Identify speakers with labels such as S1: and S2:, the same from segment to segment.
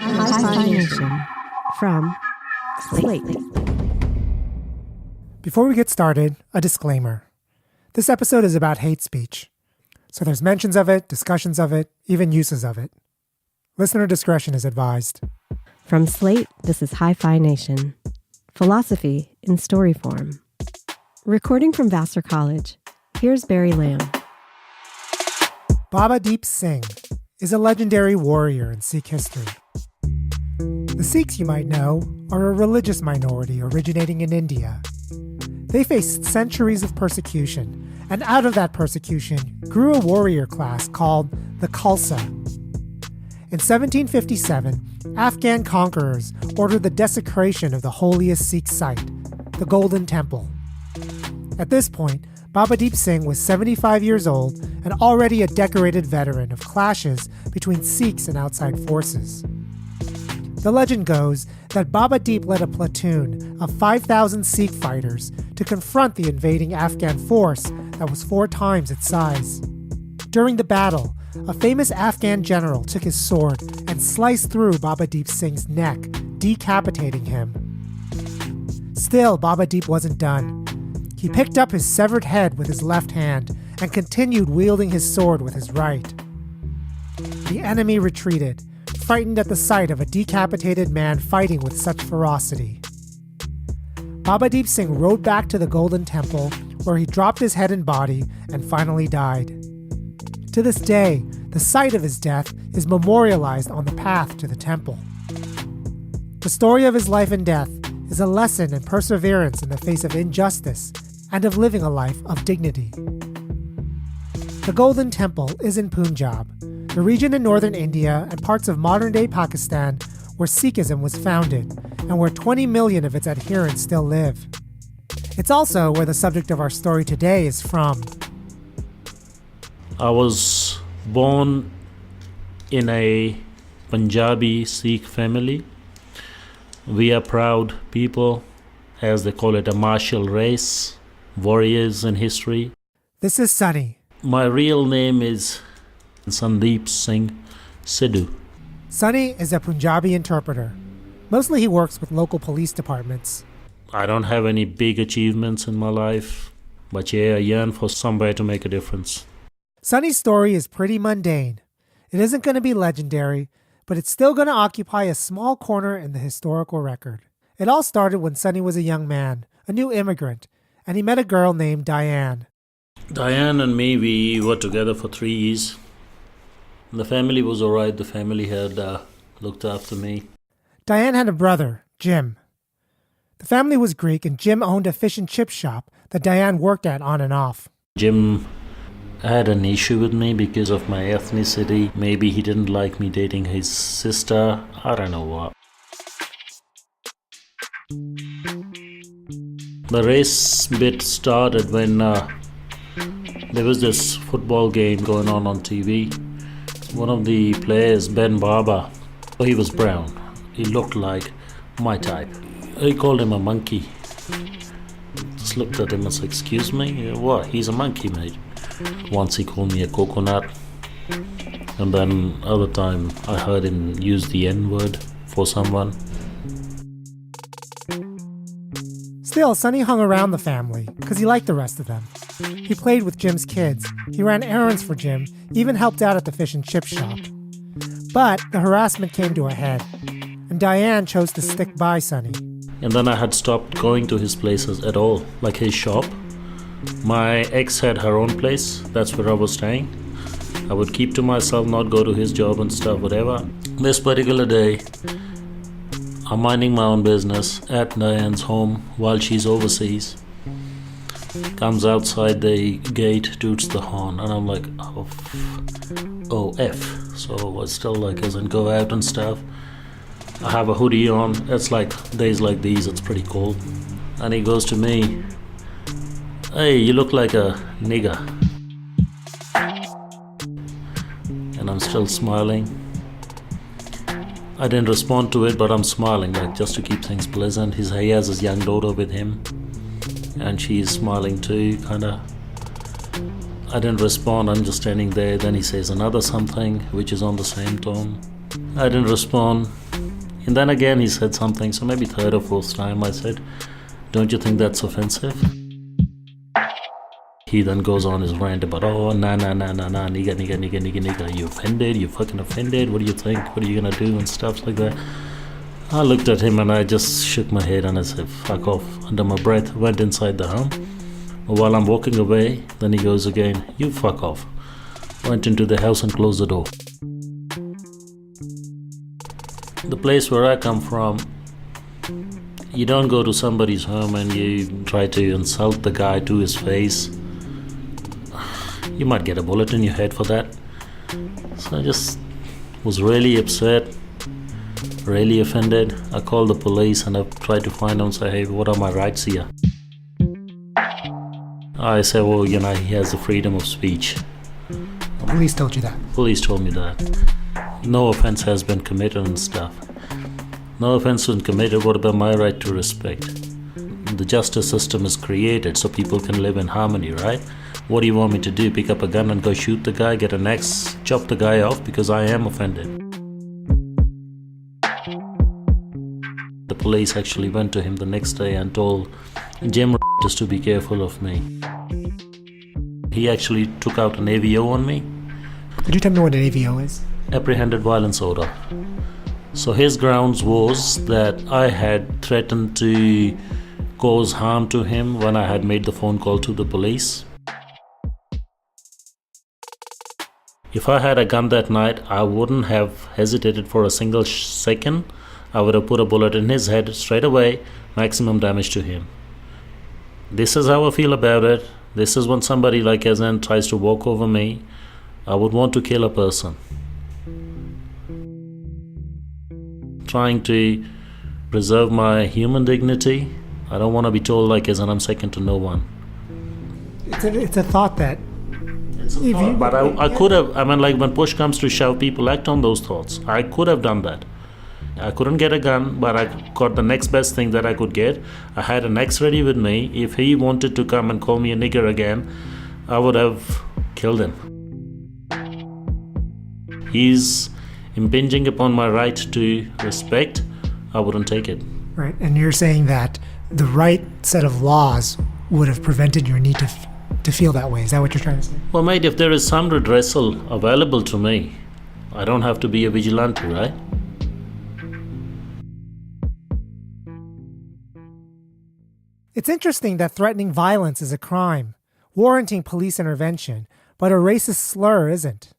S1: Hi-Phi Nation from Slate.
S2: Before we get started, a disclaimer. This episode is about hate speech. So there's mentions of it, discussions of it, even uses of it. Listener discretion is advised.
S1: From Slate, this is Hi-Phi Nation. Philosophy in story form. Recording from Vassar College, here's Barry Lamb.
S2: Baba Deep Singh is a legendary warrior in Sikh history. The Sikhs, you might know, are a religious minority originating in India. They faced centuries of persecution, and out of that persecution grew a warrior class called the Khalsa. In 1757, Afghan conquerors ordered the desecration of the holiest Sikh site, the Golden Temple. At this point, Baba Deep Singh was 75 years old and already a decorated veteran of clashes between Sikhs and outside forces. The legend goes that Baba Deep led a platoon of 5,000 Sikh fighters to confront the invading Afghan force that was 4 times its size. During the battle, a famous Afghan general took his sword and sliced through Baba Deep Singh's neck, decapitating him. Still, Baba Deep wasn't done. He picked up his severed head with his left hand and continued wielding his sword with his right. The enemy retreated, frightened at the sight of a decapitated man fighting with such ferocity. Baba Deep Singh rode back to the Golden Temple, where he dropped his head and body and finally died. To this day, the site of his death is memorialized on the path to the temple. The story of his life and death is a lesson in perseverance in the face of injustice and of living a life of dignity. The Golden Temple is in Punjab, the region in northern India and parts of modern-day Pakistan where Sikhism was founded and where 20 million of its adherents still live. It's also where the subject of our story today is from.
S3: I was born in a Punjabi Sikh family. We are proud people, as they call it, a martial race, warriors in history.
S2: This is Sonny.
S3: My real name is Sandeep Singh Sidhu.
S2: Sonny is a Punjabi interpreter. Mostly he works with local police departments.
S3: I don't have any big achievements in my life, but yeah, I yearn for somewhere to make a difference.
S2: Sonny's story is pretty mundane. It isn't going to be legendary, but it's still going to occupy a small corner in the historical record. It all started when Sonny was a young man, a new immigrant, and he met a girl named Diane.
S3: Diane and me, we were together for 3 years. The family was all right. The family had looked after me.
S2: Diane had a brother, Jim. The family was Greek, and Jim owned a fish and chip shop that Diane worked at on and off.
S3: Jim had an issue with me because of my ethnicity. Maybe he didn't like me dating his sister. I don't know what. The race bit started when there was this football game going on TV. One of the players, Ben Barber, he was brown. He looked like my type. He called him a monkey. Just looked at him and said, "Excuse me? What? He's a monkey, mate." Once he called me a coconut. And then other time I heard him use the N-word for someone.
S2: Still, Sonny hung around the family because he liked the rest of them. He played with Jim's kids. He ran errands for Jim, even helped out at the fish and chip shop. But the harassment came to a head, and Diane chose to stick by Sonny.
S3: And then I had stopped going to his places at all, like his shop. My ex had her own place. That's where I was staying. I would keep to myself, not go to his job and stuff, whatever. This particular day, I'm minding my own business at Diane's home while she's overseas. Comes outside the gate, toots the horn, and I'm like, oh F. So I was still like, as in go out and stuff. I have a hoodie on. It's like days like these, it's pretty cold. And he goes to me, "Hey, you look like a nigger." And I'm still smiling. I didn't respond to it, but I'm smiling, like just to keep things pleasant. He has his young daughter with him, and she's smiling too, kinda. I didn't respond, I'm just standing there. Then he says another something, which is on the same tone. I didn't respond. And then again he said something, so maybe third or fourth time I said, don't you think that's offensive? He then goes on his rant about, nigga, you offended, you fucking offended, what do you think, what are you gonna do, and stuff like that. I looked at him and I just shook my head and I said, fuck off, under my breath, went inside the home. While I'm walking away, then he goes again, you fuck off. Went into the house and closed the door. The place where I come from, you don't go to somebody's home and you try to insult the guy to his face. You might get a bullet in your head for that. So I just was really upset, really offended. I called the police and I tried to find out and say, hey, what are my rights here? I said, well, he has the freedom of speech.
S2: Police told you that?
S3: Police told me that. No offense has been committed and stuff. No offense has been committed, what about my right to respect? The justice system is created so people can live in harmony, right? What do you want me to do? Pick up a gun and go shoot the guy, get an axe, chop the guy off because I am offended? The police actually went to him the next day and told Jim just to be careful of me. He actually took out an AVO on me.
S2: Could you tell me what an AVO is?
S3: Apprehended violence order. So his grounds was that I had threatened to cause harm to him when I had made the phone call to the police. If I had a gun that night, I wouldn't have hesitated for a single second. I would have put a bullet in his head straight away, maximum damage to him. This is how I feel about it. This is when somebody like Azan tries to walk over me. I would want to kill a person. Trying to preserve my human dignity. I don't want to be told like Azan I'm second to no one.
S2: It's a thought that...
S3: But I could have, like when push comes to shove, people act on those thoughts. I could have done that. I couldn't get a gun, but I got the next best thing that I could get. I had an axe ready with me. If he wanted to come and call me a nigger again, I would have killed him. He's impinging upon my right to respect. I wouldn't take it.
S2: Right, and you're saying that the right set of laws would have prevented your need to feel that way. Is that what you're trying to say?
S3: Well, mate, if there is some redressal available to me, I don't have to be a vigilante, right?
S2: It's interesting that threatening violence is a crime, warranting police intervention, but a racist slur isn't.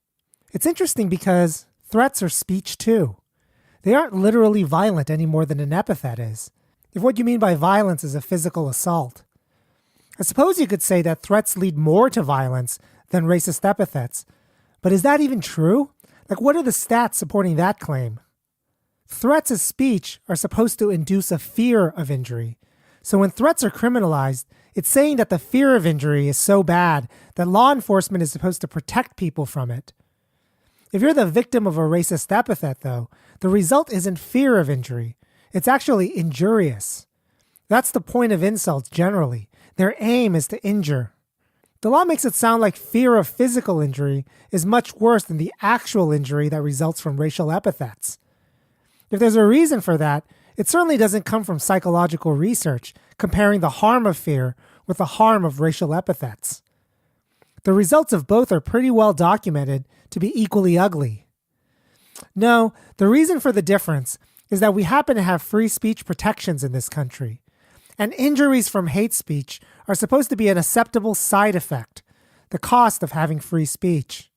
S2: It's interesting because threats are speech too. They aren't literally violent any more than an epithet is. If what you mean by violence is a physical assault. I suppose you could say that threats lead more to violence than racist epithets, but is that even true? Like, what are the stats supporting that claim? Threats as speech are supposed to induce a fear of injury. So when threats are criminalized, it's saying that the fear of injury is so bad that law enforcement is supposed to protect people from it. If you're the victim of a racist epithet, though, the result isn't fear of injury. It's actually injurious. That's the point of insults generally. Their aim is to injure. The law makes it sound like fear of physical injury is much worse than the actual injury that results from racial epithets. If there's a reason for that, it certainly doesn't come from psychological research comparing the harm of fear with the harm of racial epithets. The results of both are pretty well documented to be equally ugly. No, the reason for the difference is that we happen to have free speech protections in this country, and injuries from hate speech are supposed to be an acceptable side effect, the cost of having free speech.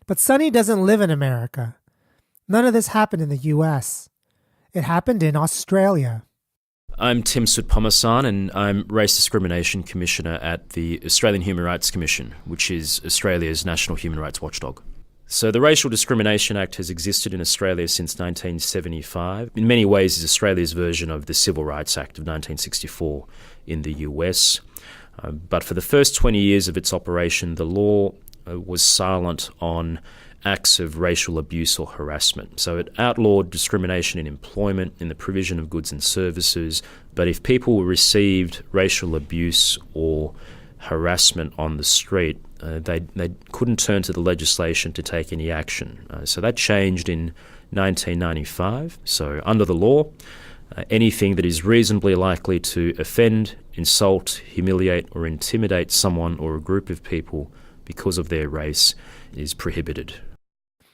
S2: But Sonny doesn't live in America. None of this happened in the US. It happened in Australia.
S4: I'm Tim Soutphommasane, and I'm Race Discrimination Commissioner at the Australian Human Rights Commission, which is Australia's national human rights watchdog. So the Racial Discrimination Act has existed in Australia since 1975. In many ways, is Australia's version of the Civil Rights Act of 1964 in the US. But for the first 20 years of its operation, the law was silent on acts of racial abuse or harassment. So it outlawed discrimination in employment, in the provision of goods and services, but if people received racial abuse or harassment on the street, they couldn't turn to the legislation to take any action. So that changed in 1995. So under the law, anything that is reasonably likely to offend, insult, humiliate or intimidate someone or a group of people because of their race is prohibited.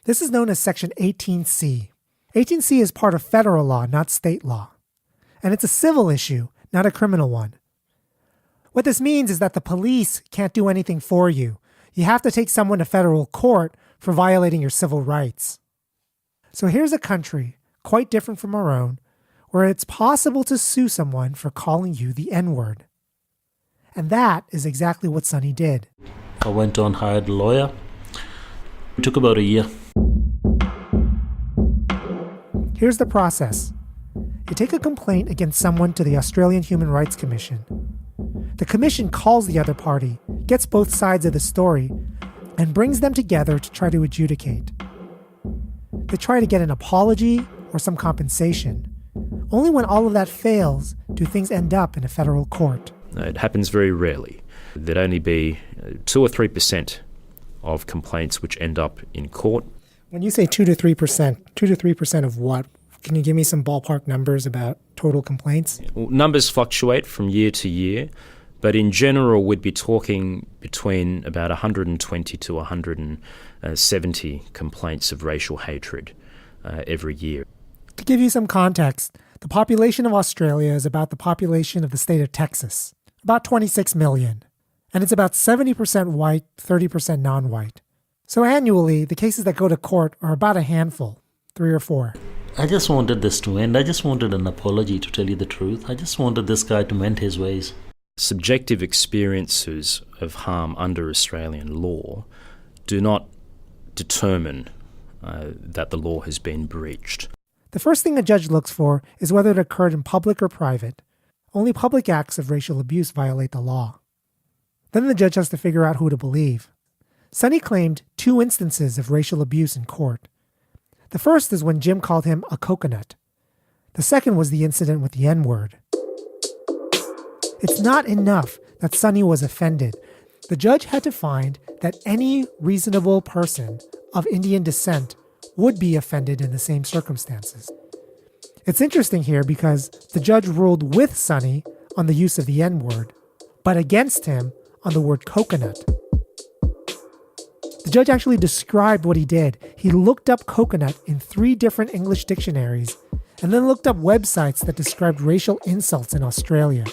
S2: This is known as Section 18C. 18C is part of federal law, not state law. And it's a civil issue, not a criminal one. What this means is that the police can't do anything for you. You have to take someone to federal court for violating your civil rights. So here's a country, quite different from our own, where it's possible to sue someone for calling you the N-word. And that is exactly what Sonny did.
S3: I went on, hired a lawyer. It took about a year.
S2: Here's the process. You take a complaint against someone to the Australian Human Rights Commission. The commission calls the other party, gets both sides of the story, and brings them together to try to adjudicate. They try to get an apology or some compensation. Only when all of that fails do things end up in a federal court.
S4: It happens very rarely. There'd only be 2 or 3% of complaints which end up in court.
S2: When you say 2 to 3%, 2 to 3% of what? Can you give me some ballpark numbers about total complaints?
S4: Well, numbers fluctuate from year to year, but in general, we'd be talking between about 120 to 170 complaints of racial hatred every year.
S2: To give you some context, the population of Australia is about the population of the state of Texas, about 26 million. And it's about 70% white, 30% non-white. So annually, the cases that go to court are about a handful, 3 or 4.
S3: I just wanted this to end. I just wanted an apology, to tell you the truth. I just wanted this guy to mend his ways.
S4: Subjective experiences of harm under Australian law do not determine that the law has been breached.
S2: The first thing a judge looks for is whether it occurred in public or private. Only public acts of racial abuse violate the law. Then the judge has to figure out who to believe. Sonny claimed 2 instances of racial abuse in court. The first is when Jim called him a coconut. The second was the incident with the N-word. It's not enough that Sonny was offended. The judge had to find that any reasonable person of Indian descent would be offended in the same circumstances. It's interesting here because the judge ruled with Sonny on the use of the N-word, but against him on the word coconut. The judge actually described what he did. He looked up coconut in 3 different English dictionaries and then looked up websites that described racial insults in Australia.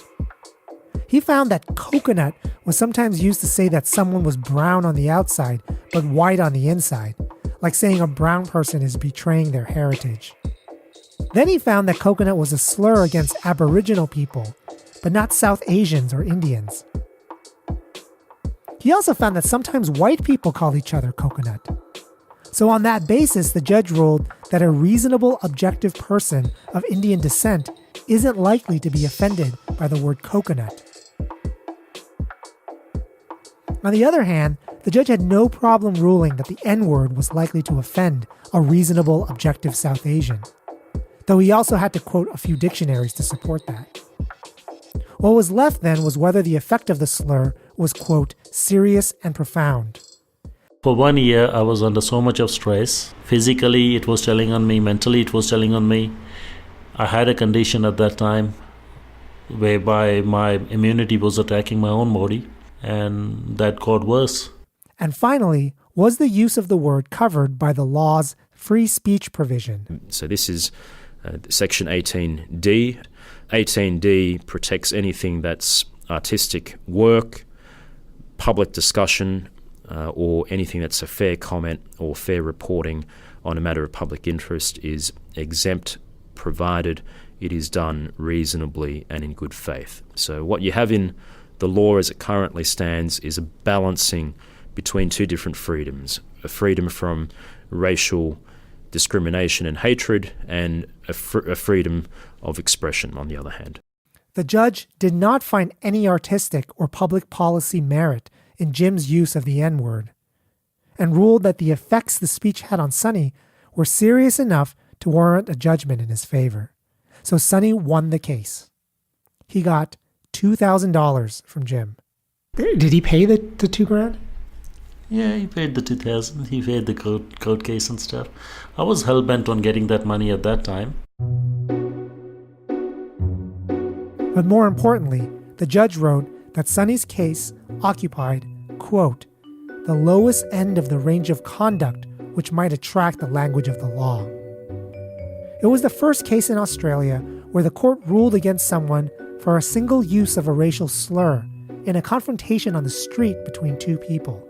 S2: He found that coconut was sometimes used to say that someone was brown on the outside but white on the inside, like saying a brown person is betraying their heritage. Then he found that coconut was a slur against Aboriginal people, but not South Asians or Indians. He also found that sometimes white people call each other coconut. So on that basis, the judge ruled that a reasonable, objective person of Indian descent isn't likely to be offended by the word coconut. On the other hand, the judge had no problem ruling that the N-word was likely to offend a reasonable, objective South Asian, though he also had to quote a few dictionaries to support that. What was left then was whether the effect of the slur was, quote, serious and profound.
S3: For 1 year, I was under so much of stress. Physically, it was telling on me. Mentally, it was telling on me. I had a condition at that time whereby my immunity was attacking my own body, and that got worse.
S2: And finally, was the use of the word covered by the law's free speech provision?
S4: So this is Section 18D. 18D protects anything that's artistic work, public discussion, or anything that's a fair comment or fair reporting on a matter of public interest is exempt, provided it is done reasonably and in good faith. So what you have in the law as it currently stands is a balancing between 2 different freedoms, a freedom from racial discrimination and hatred, and a freedom of expression on the other hand.
S2: The judge did not find any artistic or public policy merit in Jim's use of the N-word, and ruled that the effects the speech had on Sonny were serious enough to warrant a judgment in his favor. So Sonny won the case. He got $2,000 from Jim. Did he pay the $2,000?
S3: Yeah, he paid the 2,000. He paid the court case and stuff. I was hell-bent on getting that money at that time.
S2: But more importantly, the judge wrote that Sonny's case occupied, quote, the lowest end of the range of conduct which might attract the language of the law. It was the first case in Australia where the court ruled against someone for a single use of a racial slur in a confrontation on the street between two people,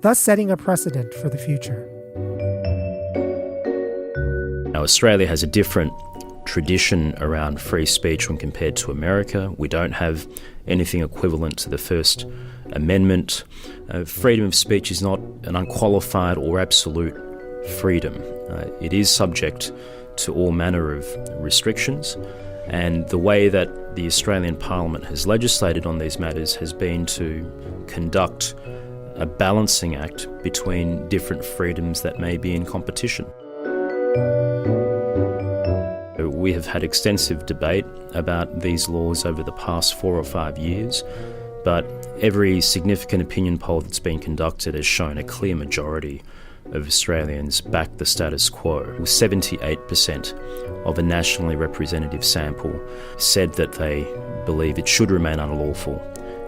S2: thus setting a precedent for the future.
S4: Now, Australia has a different tradition around free speech when compared to America. We don't have anything equivalent to the First Amendment. Freedom of speech is not an unqualified or absolute freedom. It is subject to all manner of restrictions, and the way that the Australian Parliament has legislated on these matters has been to conduct a balancing act between different freedoms that may be in competition. We have had extensive debate about these laws over the past 4 or 5 years, but every significant opinion poll that's been conducted has shown a clear majority of Australians back the status quo. 78% of a nationally representative sample said that they believe it should remain unlawful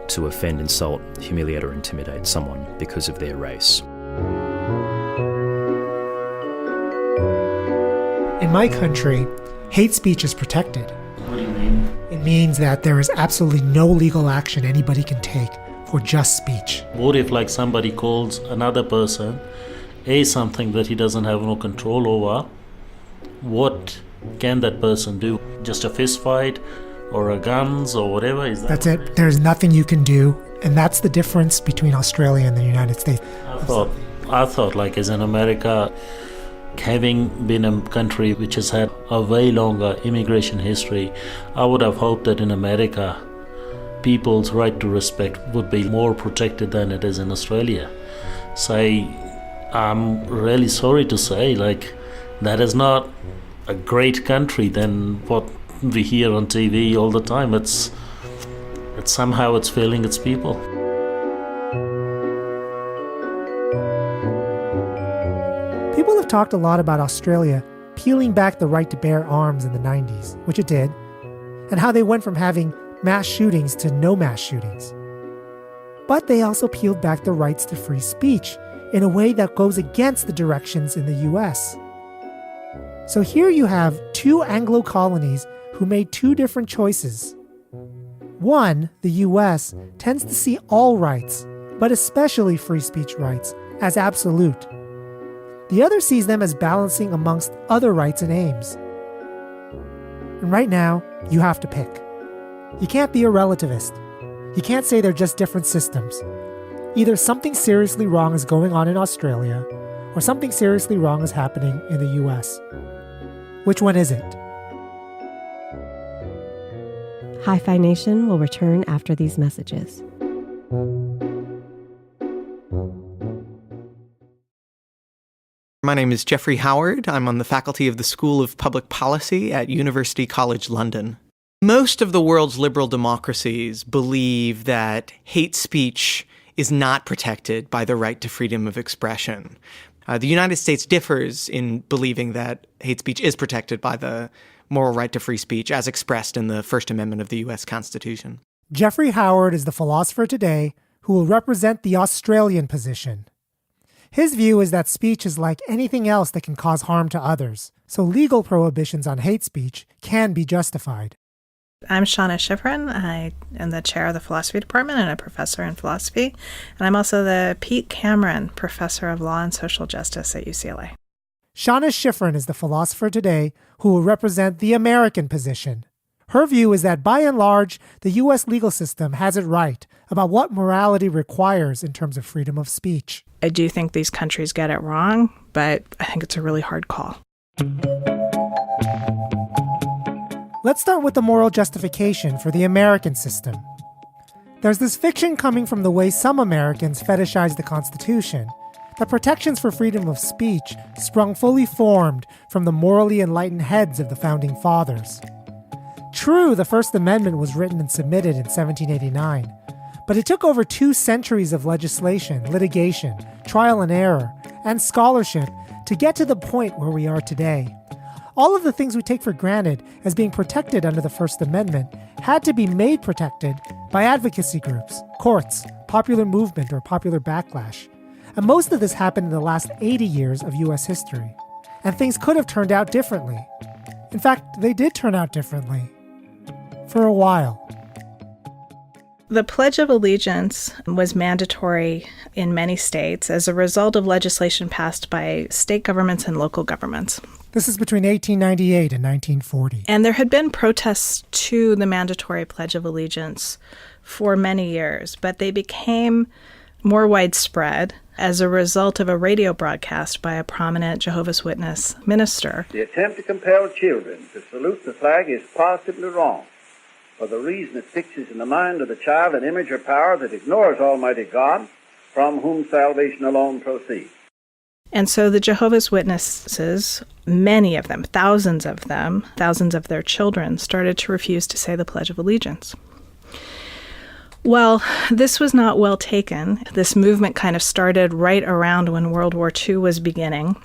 S4: to offend, insult, humiliate or intimidate someone because of their race.
S2: In my country, hate speech is protected.
S3: What do you mean?
S2: It means that there is absolutely no legal action anybody can take for just speech.
S3: What if like somebody calls another person something that he doesn't have no control over? What can that person do? Just a fist fight or a guns or whatever?
S2: That's it. There's nothing you can do. And that's the difference between Australia and the United States.
S3: I thought like as in America, having been a country which has had a way longer immigration history, I would have hoped that in America, people's right to respect would be more protected than it is in Australia. So I'm really sorry to say, like, that is not a great country than what we hear on TV all the time. It's somehow it's failing its people.
S2: People have talked a lot about Australia peeling back the right to bear arms in the 90s, which it did, and how they went from having mass shootings to no mass shootings. But they also peeled back the rights to free speech in a way that goes against the directions in the US. So here you have two Anglo colonies who made two different choices. One, the US, tends to see all rights, but especially free speech rights, as absolute. The other sees them as balancing amongst other rights and aims. And right now, you have to pick. You can't be a relativist. You can't say they're just different systems. Either something seriously wrong is going on in Australia, or something seriously wrong is happening in the US. Which one is it?
S1: Hi-Phi Nation will return after these messages.
S5: My name is Jeffrey Howard. I'm on the faculty of the School of Public Policy at University College London. Most of the world's liberal democracies believe that hate speech is not protected by the right to freedom of expression. The United States differs in believing that hate speech is protected by the moral right to free speech as expressed in the First Amendment of the U.S. Constitution.
S2: Jeffrey Howard is the philosopher today who will represent the Australian position. His view is that speech is like anything else that can cause harm to others, so legal prohibitions on hate speech can be justified.
S6: I'm Seana Shiffrin. I am the chair of the philosophy department and a professor in philosophy. And I'm also the Pete Cameron Professor of Law and Social Justice at UCLA.
S2: Seana Shiffrin is the philosopher today who will represent the American position. Her view is that by and large, the U.S. legal system has it right about what morality requires in terms of freedom of speech.
S6: I do think these countries get it wrong, but I think it's a really hard call.
S2: Let's start with the moral justification for the American system. There's this fiction coming from the way some Americans fetishize the Constitution, that protections for freedom of speech sprung fully formed from the morally enlightened heads of the Founding Fathers. True, the First Amendment was written and submitted in 1789, But it took over 2 centuries of legislation, litigation, trial and error, and scholarship to get to the point where we are today. All of the things we take for granted as being protected under the First Amendment had to be made protected by advocacy groups, courts, popular movement, or popular backlash. And most of this happened in the last 80 years of U.S. history. And things could have turned out differently. In fact, they did turn out differently. For a while.
S6: The Pledge of Allegiance was mandatory in many states as a result of legislation passed by state governments and local governments.
S2: This is between 1898 and 1940.
S6: And there had been protests to the mandatory Pledge of Allegiance for many years, but they became more widespread as a result of a radio broadcast by a prominent Jehovah's Witness minister.
S7: The attempt to compel children to salute the flag is positively wrong, for the reason it fixes in the mind of the child an image or power that ignores Almighty God, from whom salvation alone proceeds.
S6: And so the Jehovah's Witnesses, many of them, thousands of their children, started to refuse to say the Pledge of Allegiance. Well, this was not well taken. This movement kind of started right around when World War II was beginning.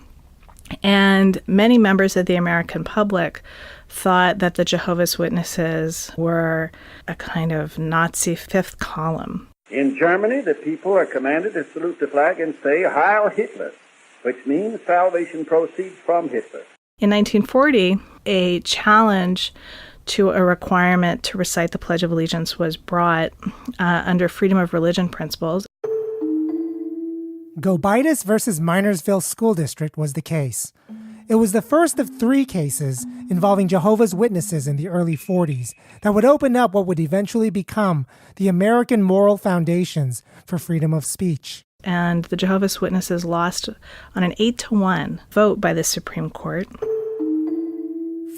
S6: And many members of the American public thought that the Jehovah's Witnesses were a kind of Nazi fifth column.
S7: In Germany, the people are commanded to salute the flag and say, Heil Hitler, which means salvation proceeds from Hitler.
S6: In 1940, a challenge to a requirement to recite the Pledge of Allegiance was brought under freedom of religion principles.
S2: Gobitis versus Minersville School District was the case. It was the first of 3 cases involving Jehovah's Witnesses in the early 40s that would open up what would eventually become the American moral foundations for freedom of speech.
S6: And the Jehovah's Witnesses lost on an 8-1 vote by the Supreme Court.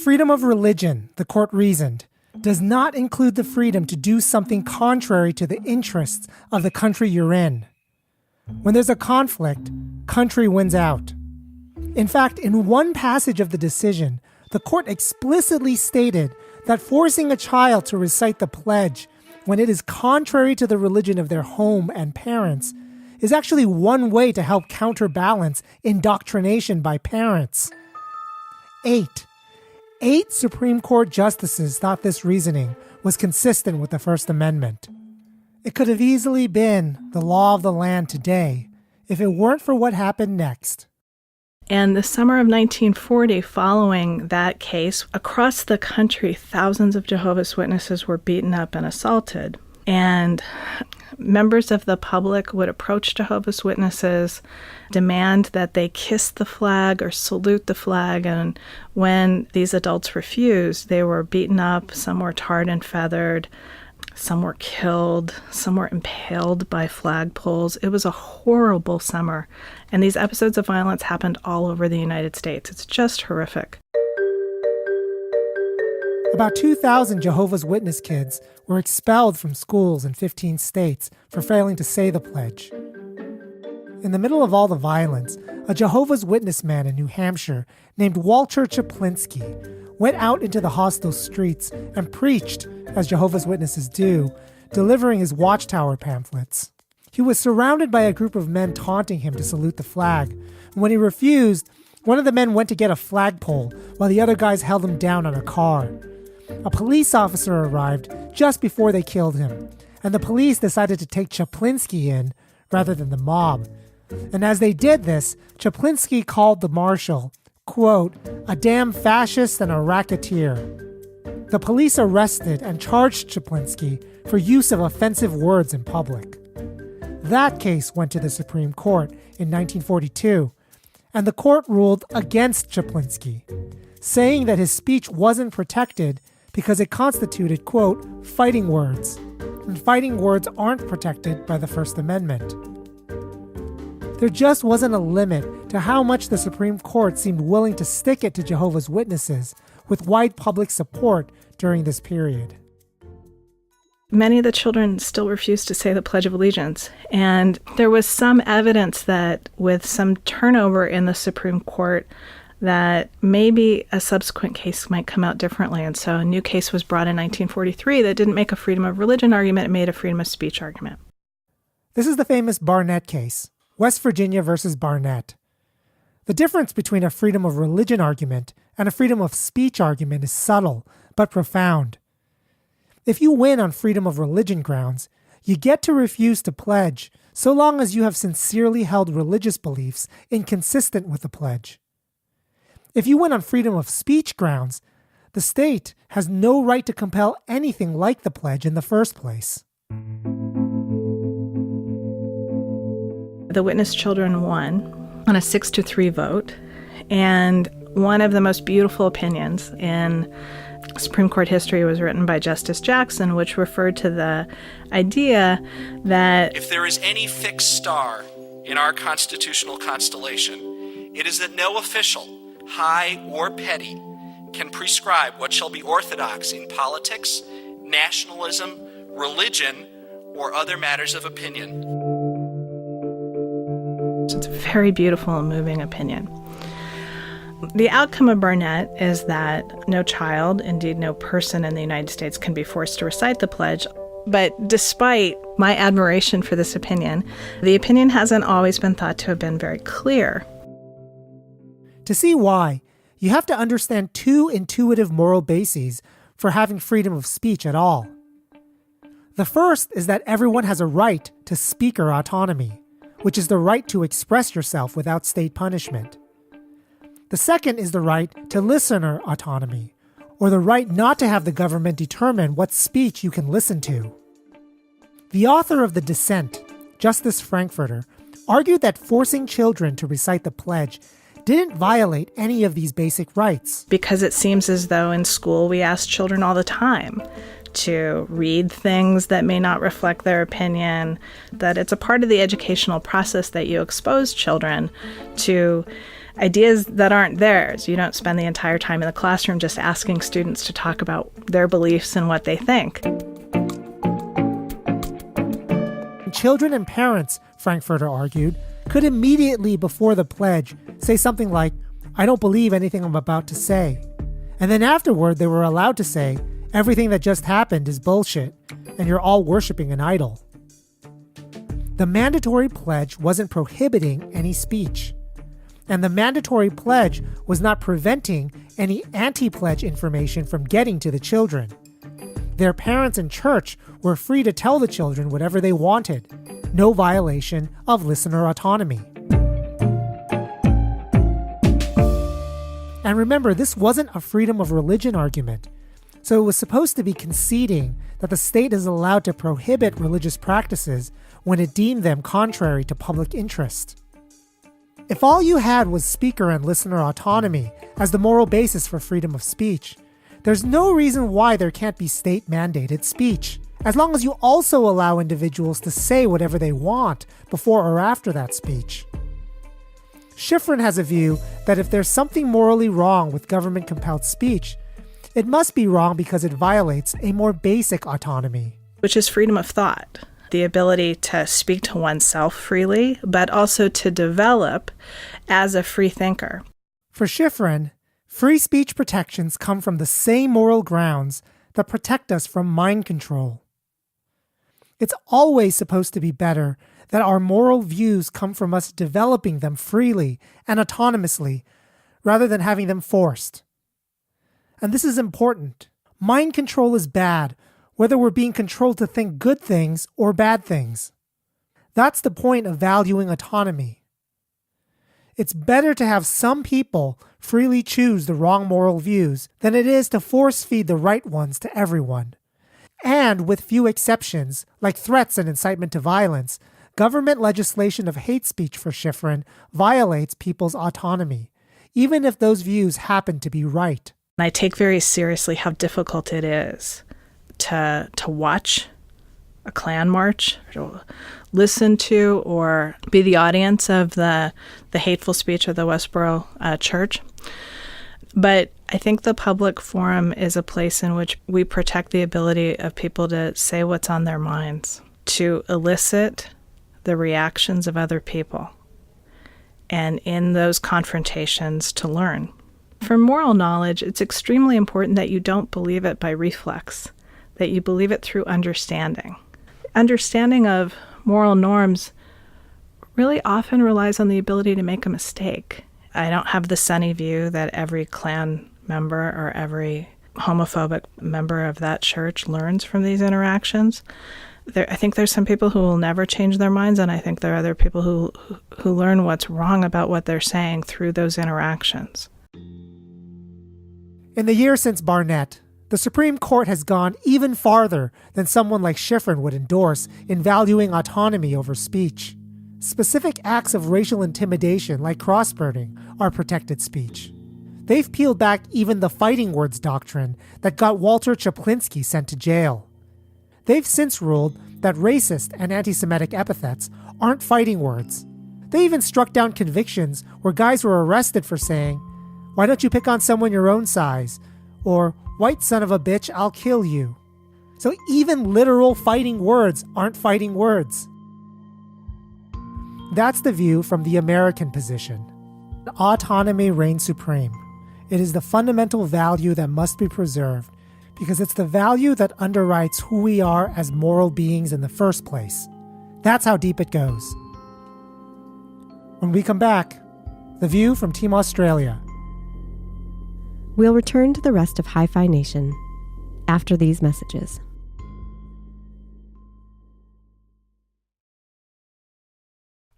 S2: Freedom of religion, the court reasoned, does not include the freedom to do something contrary to the interests of the country you're in. When there's a conflict, country wins out. In fact, in one passage of the decision, the court explicitly stated that forcing a child to recite the pledge when it is contrary to the religion of their home and parents is actually one way to help counterbalance indoctrination by parents. 8 Supreme Court justices thought this reasoning was consistent with the First Amendment. It could have easily been the law of the land today if it weren't for what happened next.
S6: And the summer of 1940, following that case, across the country, thousands of Jehovah's Witnesses were beaten up and assaulted. And members of the public would approach Jehovah's Witnesses, demand that they kiss the flag or salute the flag. And when these adults refused, they were beaten up, some were tarred and feathered, some were killed, some were impaled by flagpoles. It was a horrible summer. And these episodes of violence happened all over the United States. It's just horrific.
S2: About 2,000 Jehovah's Witness kids were expelled from schools in 15 states for failing to say the pledge. In the middle of all the violence, a Jehovah's Witness man in New Hampshire named Walter Chaplinsky went out into the hostile streets and preached, as Jehovah's Witnesses do, delivering his Watchtower pamphlets. He was surrounded by a group of men taunting him to salute the flag, and when he refused, one of the men went to get a flagpole while the other guys held him down on a car. A police officer arrived just before they killed him, and the police decided to take Chaplinsky in rather than the mob. And as they did this, Chaplinsky called the marshal, quote, a damn fascist and a racketeer. The police arrested and charged Chaplinsky for use of offensive words in public. That case went to the Supreme Court in 1942, and the court ruled against Chaplinsky, saying that his speech wasn't protected because it constituted, quote, fighting words, and fighting words aren't protected by the First Amendment. There just wasn't a limit to how much the Supreme Court seemed willing to stick it to Jehovah's Witnesses with wide public support during this period.
S6: Many of the children still refused to say the Pledge of Allegiance, and there was some evidence that with some turnover in the Supreme Court, that maybe a subsequent case might come out differently. And so a new case was brought in 1943 that didn't make a freedom of religion argument, it made a freedom of speech argument.
S2: This is the famous Barnett case, West Virginia versus Barnett. The difference between a freedom of religion argument and a freedom of speech argument is subtle, but profound. If you win on freedom of religion grounds, you get to refuse to pledge so long as you have sincerely held religious beliefs inconsistent with the pledge. If you win on freedom of speech grounds, the state has no right to compel anything like the pledge in the first place.
S6: The witness children won on a 6-3 vote, and one of the most beautiful opinions in Supreme Court history was written by Justice Jackson, which referred to the idea that
S8: if there is any fixed star in our constitutional constellation, it is that no official, high or petty, can prescribe what shall be orthodox in politics, nationalism, religion, or other matters of opinion.
S6: It's a very beautiful and moving opinion. The outcome of Barnett is that no child, indeed no person in the United States, can be forced to recite the pledge. But despite my admiration for this opinion, the opinion hasn't always been thought to have been very clear.
S2: To see why, you have to understand two intuitive moral bases for having freedom of speech at all. The first is that everyone has a right to speaker autonomy, which is the right to express yourself without state punishment. The second is the right to listener autonomy, or the right not to have the government determine what speech you can listen to. The author of the dissent, Justice Frankfurter, argued that forcing children to recite the pledge didn't violate any of these basic rights.
S6: Because it seems as though in school we ask children all the time to read things that may not reflect their opinion, that it's a part of the educational process that you expose children to ideas that aren't theirs. You don't spend the entire time in the classroom just asking students to talk about their beliefs and what they think.
S2: Children and parents, Frankfurter argued, could immediately before the pledge say something like, "I don't believe anything I'm about to say." And then afterward, they were allowed to say, "Everything that just happened is bullshit, and you're all worshiping an idol." The mandatory pledge wasn't prohibiting any speech. And the mandatory pledge was not preventing any anti-pledge information from getting to the children. Their parents and church were free to tell the children whatever they wanted. No violation of listener autonomy. And remember, this wasn't a freedom of religion argument. So it was supposed to be conceding that the state is allowed to prohibit religious practices when it deemed them contrary to public interest. If all you had was speaker and listener autonomy as the moral basis for freedom of speech, there's no reason why there can't be state-mandated speech, as long as you also allow individuals to say whatever they want before or after that speech. Shiffrin has a view that if there's something morally wrong with government-compelled speech, it must be wrong because it violates a more basic autonomy,
S6: which is freedom of thought. The ability to speak to oneself freely, but also to develop as a free thinker.
S2: For Shiffrin, free speech protections come from the same moral grounds that protect us from mind control. It's always supposed to be better that our moral views come from us developing them freely and autonomously, rather than having them forced. And this is important. Mind control is bad, whether we're being controlled to think good things or bad things. That's the point of valuing autonomy. It's better to have some people freely choose the wrong moral views than it is to force-feed the right ones to everyone. And with few exceptions, like threats and incitement to violence, government legislation of hate speech for Shiffrin violates people's autonomy, even if those views happen to be right.
S6: I take very seriously how difficult it is to watch a Klan march, to listen to or be the audience of the hateful speech of the Westboro church. But I think the public forum is a place in which we protect the ability of people to say what's on their minds, to elicit the reactions of other people. and in those confrontations to learn. For moral knowledge, it's extremely important that you don't believe it by reflex, that you believe it through understanding. Understanding of moral norms really often relies on the ability to make a mistake. I don't have the sunny view that every Klan member or every homophobic member of that church learns from these interactions. I think there's some people who will never change their minds, and I think there are other people who learn what's wrong about what they're saying through those interactions.
S2: In the years since Barnett, the Supreme Court has gone even farther than someone like Shiffrin would endorse in valuing autonomy over speech. Specific acts of racial intimidation, like cross-burning, are protected speech. They've peeled back even the fighting words doctrine that got Walter Chaplinsky sent to jail. They've since ruled that racist and anti-Semitic epithets aren't fighting words. They even struck down convictions where guys were arrested for saying, "Why don't you pick on someone your own size?" or "White son of a bitch, I'll kill you." So even literal fighting words aren't fighting words. That's the view from the American position. Autonomy reigns supreme. It is the fundamental value that must be preserved because it's the value that underwrites who we are as moral beings in the first place. That's how deep it goes. When we come back, the view from Team Australia.
S1: We'll return to the rest of Hi-Fi Nation after these messages.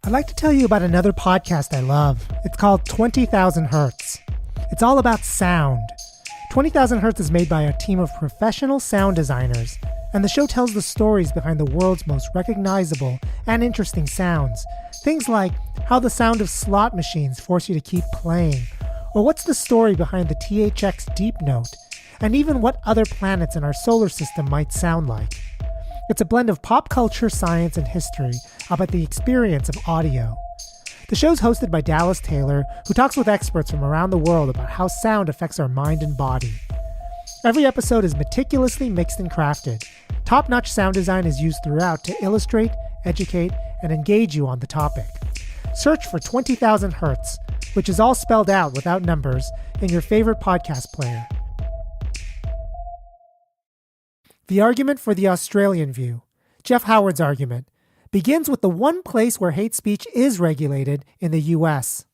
S2: I'd like to tell you about another podcast I love. It's called 20,000 Hertz. It's all about sound. 20,000 Hertz is made by a team of professional sound designers, and the show tells the stories behind the world's most recognizable and interesting sounds. Things like how the sound of slot machines force you to keep playing, or what's the story behind the THX Deep Note, and even what other planets in our solar system might sound like. It's a blend of pop culture, science, and history about the experience of audio. The show's hosted by Dallas Taylor, who talks with experts from around the world about how sound affects our mind and body. Every episode is meticulously mixed and crafted. Top-notch sound design is used throughout to illustrate, educate, and engage you on the topic. Search for 20,000 Hertz, which is all spelled out without numbers, in your favorite podcast player. The argument for the Australian view, Jeff Howard's argument, begins with the one place where hate speech is regulated in the U.S.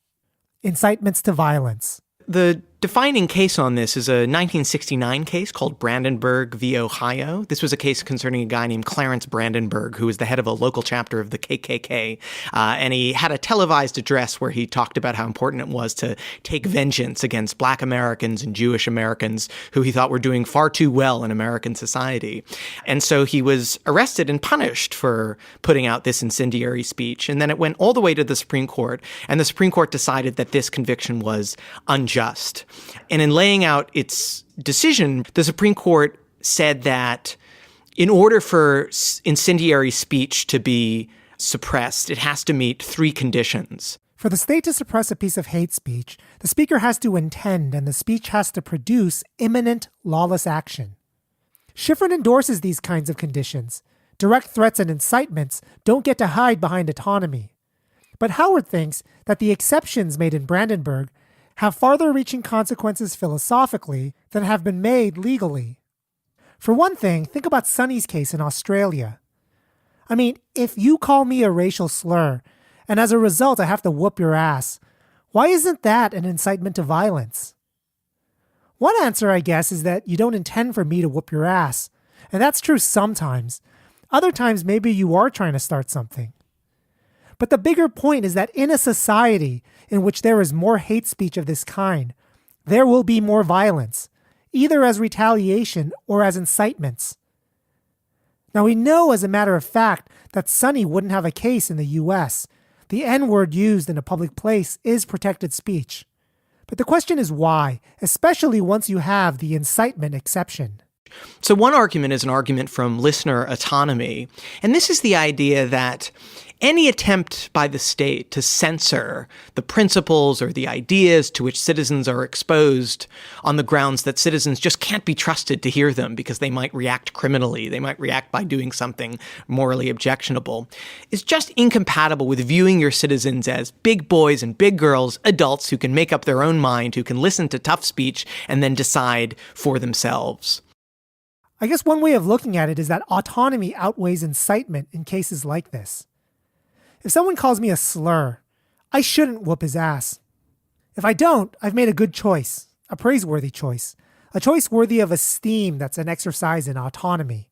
S2: Incitements to violence.
S5: The defining case on this is a 1969 case called Brandenburg v. Ohio. This was a case concerning a guy named Clarence Brandenburg, who was the head of a local chapter of the KKK. And he had a televised address where he talked about how important it was to take vengeance against Black Americans and Jewish Americans who he thought were doing far too well in American society. And so he was arrested and punished for putting out this incendiary speech. And then it went all the way to the Supreme Court. And the Supreme Court decided that this conviction was unjust. And in laying out its decision, the Supreme Court said that in order for incendiary speech to be suppressed, it has to meet three conditions.
S2: For the state to suppress a piece of hate speech, the speaker has to intend and the speech has to produce imminent lawless action. Shiffrin endorses these kinds of conditions. Direct threats and incitements don't get to hide behind autonomy. But Howard thinks that the exceptions made in Brandenburg have farther-reaching consequences philosophically than have been made legally. For one thing, think about Sonny's case in Australia. I mean, if you call me a racial slur, and as a result I have to whoop your ass, why isn't that an incitement to violence? One answer, I guess, is that you don't intend for me to whoop your ass, and that's true sometimes. Other times, maybe you are trying to start something. But the bigger point is that in a society in which there is more hate speech of this kind, there will be more violence, either as retaliation or as incitements. Now, we know as a matter of fact that Sonny wouldn't have a case in the U.S. The N-word used in a public place is protected speech. But the question is why, especially once you have the incitement exception.
S5: So one argument is an argument from listener autonomy. And this is the idea that any attempt by the state to censor the principles or the ideas to which citizens are exposed on the grounds that citizens just can't be trusted to hear them because they might react criminally, they might react by doing something morally objectionable, is just incompatible with viewing your citizens as big boys and big girls, adults who can make up their own mind, who can listen to tough speech and then decide for themselves.
S2: I guess one way of looking at it is that autonomy outweighs incitement in cases like this. If someone calls me a slur, I shouldn't whoop his ass. If I don't, I've made a good choice, a praiseworthy choice, a choice worthy of esteem that's an exercise in autonomy.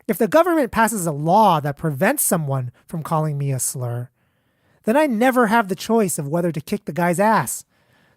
S2: If the government passes a law that prevents someone from calling me a slur, then I never have the choice of whether to kick the guy's ass.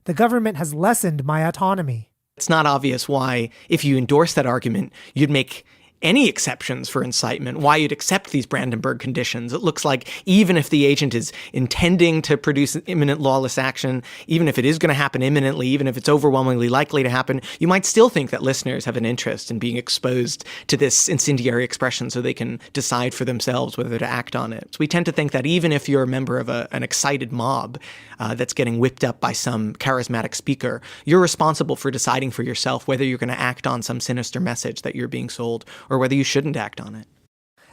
S2: The government has lessened my autonomy.
S5: It's not obvious why, if you endorse that argument, you'd make any exceptions for incitement, why you'd accept these Brandenburg conditions. It looks like even if the agent is intending to produce imminent lawless action, even if it is going to happen imminently, even if it's overwhelmingly likely to happen, you might still think that listeners have an interest in being exposed to this incendiary expression so they can decide for themselves whether to act on it. So we tend to think that even if you're a member of an excited mob that's getting whipped up by some charismatic speaker, you're responsible for deciding for yourself whether you're going to act on some sinister message that you're being sold or whether you shouldn't act on it.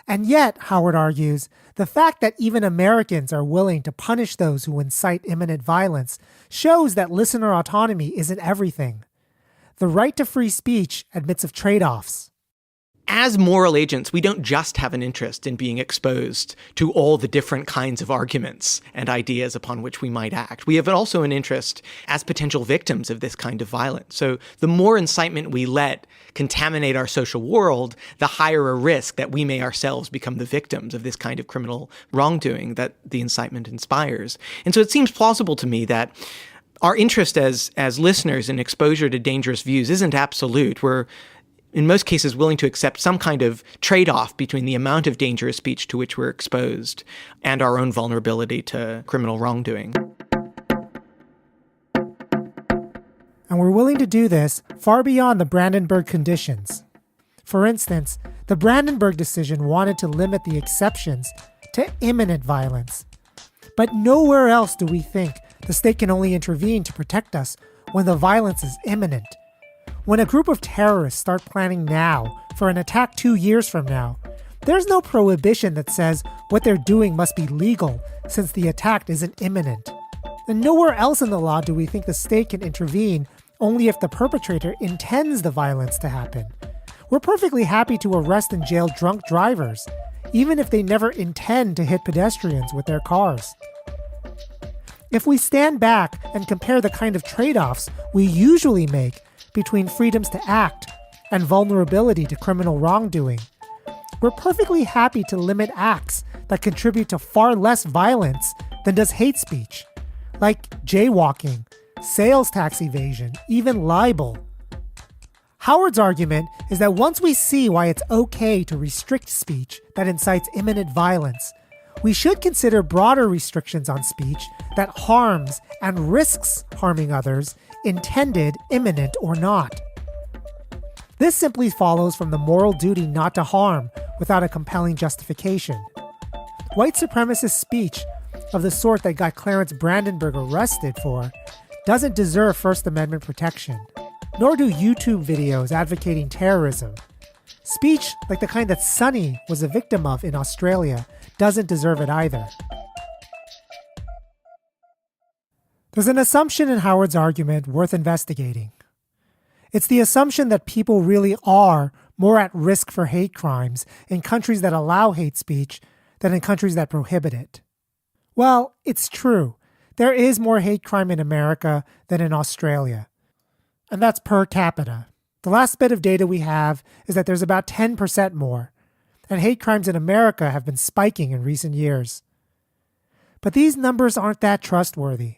S2: And yet, Howard argues, the fact that even Americans are willing to punish those who incite imminent violence shows that listener autonomy isn't everything. The right to free speech admits of trade-offs.
S5: As moral agents, we don't just have an interest in being exposed to all the different kinds of arguments and ideas upon which we might act. We have also an interest as potential victims of this kind of violence. So the more incitement we let contaminate our social world, the higher a risk that we may ourselves become the victims of this kind of criminal wrongdoing that the incitement inspires. And so it seems plausible to me that our interest as listeners in exposure to dangerous views isn't absolute. We're in most cases willing to accept some kind of trade-off between the amount of dangerous speech to which we're exposed and our own vulnerability to criminal wrongdoing.
S2: And we're willing to do this far beyond the Brandenburg conditions. For instance, the Brandenburg decision wanted to limit the exceptions to imminent violence. But nowhere else do we think the state can only intervene to protect us when the violence is imminent. When a group of terrorists start planning now for an attack 2 years from now, there's no prohibition that says what they're doing must be legal since the attack isn't imminent. And nowhere else in the law do we think the state can intervene only if the perpetrator intends the violence to happen. We're perfectly happy to arrest and jail drunk drivers, even if they never intend to hit pedestrians with their cars. If we stand back and compare the kind of trade-offs we usually make between freedoms to act and vulnerability to criminal wrongdoing, we're perfectly happy to limit acts that contribute to far less violence than does hate speech, like jaywalking, sales tax evasion, even libel. Howard's argument is that once we see why it's okay to restrict speech that incites imminent violence, we should consider broader restrictions on speech that harms and risks harming others, intended, imminent, or not. This simply follows from the moral duty not to harm without a compelling justification. White supremacist speech of the sort that got Clarence Brandenburg arrested for doesn't deserve First Amendment protection, nor do YouTube videos advocating terrorism. Speech like the kind that Sonny was a victim of in Australia doesn't deserve it either. There's an assumption in Howard's argument worth investigating. It's the assumption that people really are more at risk for hate crimes in countries that allow hate speech than in countries that prohibit it. Well, it's true. There is more hate crime in America than in Australia. And that's per capita. The last bit of data we have is that there's about 10% more, and hate crimes in America have been spiking in recent years. But these numbers aren't that trustworthy.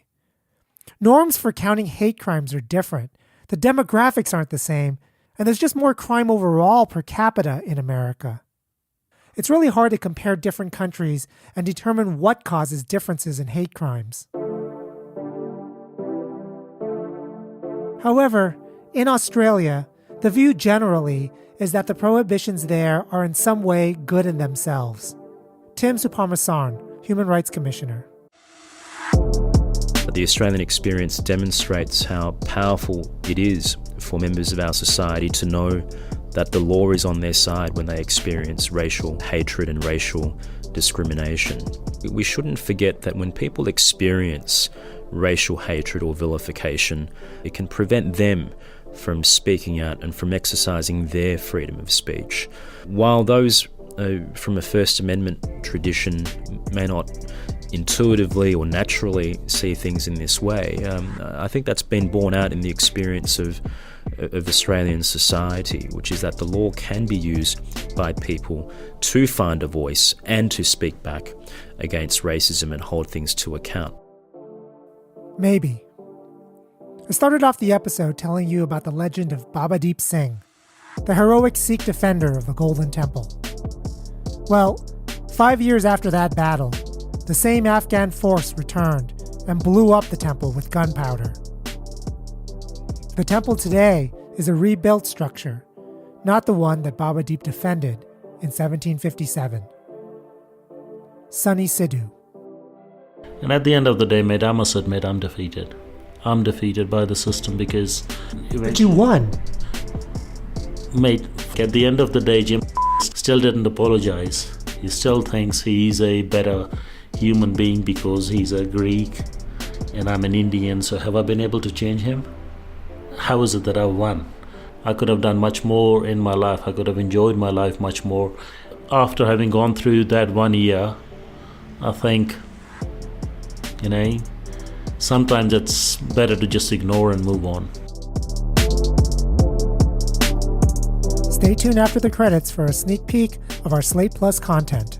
S2: Norms for counting hate crimes are different, the demographics aren't the same, and there's just more crime overall per capita in America. It's really hard to compare different countries and determine what causes differences in hate crimes. However, in Australia, the view generally is that the prohibitions there are in some way good in themselves. Soutphommasane, Human Rights Commissioner.
S4: The Australian experience demonstrates how powerful it is for members of our society to know that the law is on their side when they experience racial hatred and racial discrimination. We shouldn't forget that when people experience racial hatred or vilification, it can prevent them from speaking out and from exercising their freedom of speech. While those from a First Amendment tradition may not intuitively or naturally see things in this way, I think that's been borne out in the experience of Australian society, which is that the law can be used by people to find a voice and to speak back against racism and hold things to account.
S2: Maybe. I started off the episode telling you about the legend of Baba Deep Singh, the heroic Sikh defender of the Golden Temple. Well, 5 years after that battle, the same Afghan force returned and blew up the temple with gunpowder. The temple today is a rebuilt structure, not the one that Baba Deep defended in 1757. Sonny Sidhu.
S3: And at the end of the day, mate, I must admit I'm defeated. I'm defeated by the system because...
S2: But you won.
S3: Mate, at the end of the day, Jim still didn't apologize. He still thinks he's a better human being because he's a Greek and I'm an Indian. So have I been able to change him? How is it that I won? I could have done much more in my life. I could have enjoyed my life much more. After having gone through that 1 year, I think, sometimes it's better to just ignore and move on.
S2: Stay tuned after the credits for a sneak peek of our Slate Plus content.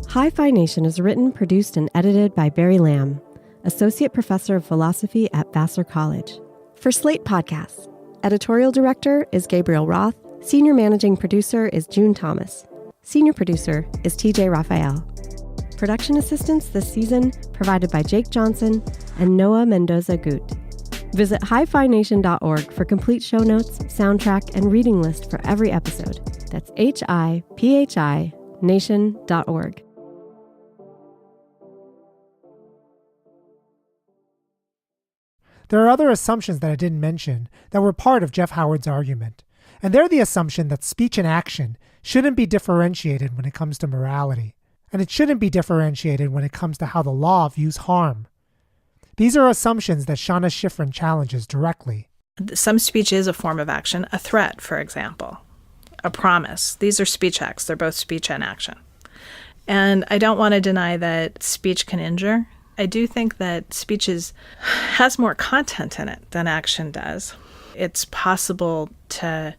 S1: Hi-Phi Nation is written, produced, and edited by Barry Lamb, Associate Professor of Philosophy at Vassar College. For Slate Podcasts, Editorial Director is Gabriel Roth, Senior Managing Producer is June Thomas, Senior Producer is TJ Raphael. Production assistance this season provided by Jake Johnson and Noah Mendoza-Gut. Visit hiphination.org for complete show notes, soundtrack, and reading list for every episode. That's HIPHI nation.org.
S2: There are other assumptions that I didn't mention that were part of Jeff Howard's argument, and they're the assumption that speech and action shouldn't be differentiated when it comes to morality, and it shouldn't be differentiated when it comes to how the law views harm. These are assumptions that Seana Shiffrin challenges directly.
S6: Some speech is a form of action, a threat, for example, a promise. These are speech acts. They're both speech and action. And I don't want to deny that speech can injure. I do think that speech has more content in it than action does. It's possible to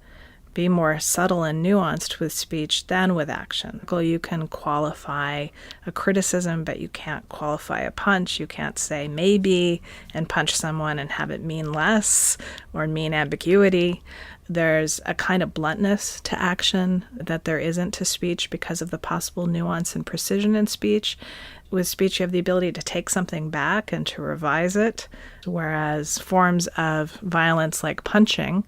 S6: be more subtle and nuanced with speech than with action. You can qualify a criticism, but you can't qualify a punch. You can't say maybe and punch someone and have it mean less or mean ambiguity. There's a kind of bluntness to action that there isn't to speech because of the possible nuance and precision in speech. With speech, you have the ability to take something back and to revise it, whereas forms of violence like punching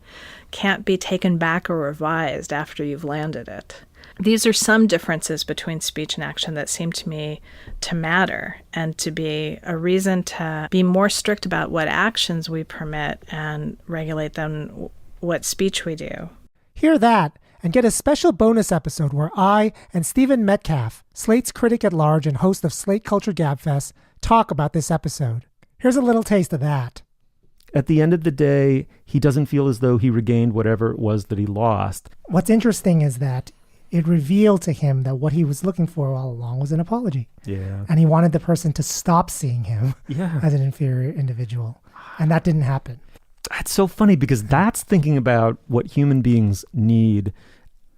S6: can't be taken back or revised after you've landed it. These are some differences between speech and action that seem to me to matter and to be a reason to be more strict about what actions we permit and regulate than what speech we do.
S2: Hear that and get a special bonus episode where I and Stephen Metcalf, Slate's critic at large and host of Slate Culture Gabfest, talk about this episode. Here's a little taste of that.
S9: At the end of the day, he doesn't feel as though he regained whatever it was that he lost.
S2: What's interesting is that it revealed to him that what he was looking for all along was an apology.
S9: Yeah.
S2: And he wanted the person to stop seeing him
S9: as
S2: an inferior individual. And that didn't happen.
S9: That's so funny because that's thinking about what human beings need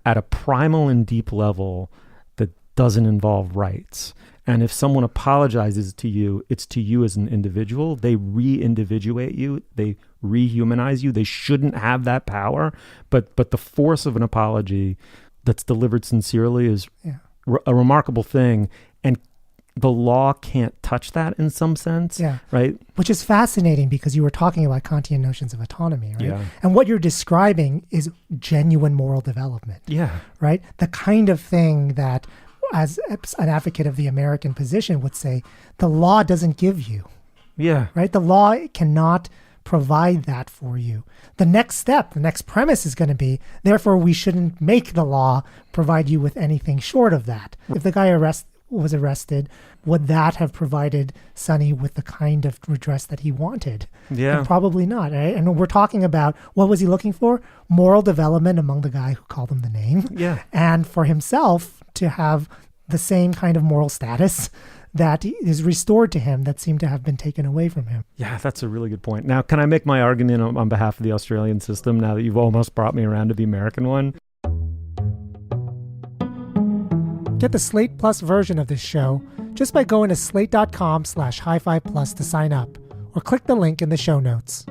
S9: at a primal and deep level that doesn't involve rights. And if someone apologizes to you, it's to you as an individual. They re-individuate you. They rehumanize you. They shouldn't have that power. But the force of an apology that's delivered sincerely is a remarkable thing. And the law can't touch that in some sense, right?
S2: Which is fascinating because you were talking about Kantian notions of autonomy, right?
S9: Yeah.
S2: And what you're describing is genuine moral development, right? The kind of thing that as an advocate of the American position, would say the law doesn't give you.
S9: Yeah.
S2: Right? The law cannot provide that for you. The next step, the next premise is going to be, therefore, we shouldn't make the law provide you with anything short of that. If the guy was arrested, would that have provided Sonny with the kind of redress that he wanted?
S9: Yeah.
S2: And probably not. Right? And we're talking about, what was he looking for? Moral development among the guy who called him the name.
S9: Yeah.
S2: And for himself to have the same kind of moral status that is restored to him that seemed to have been taken away from him.
S9: Yeah, that's a really good point. Now, can I make my argument on behalf of the Australian system now that you've almost brought me around to the American one?
S2: Get the Slate Plus version of this show just by going to slate.com/Hi-Phi Plus to sign up, or click the link in the show notes.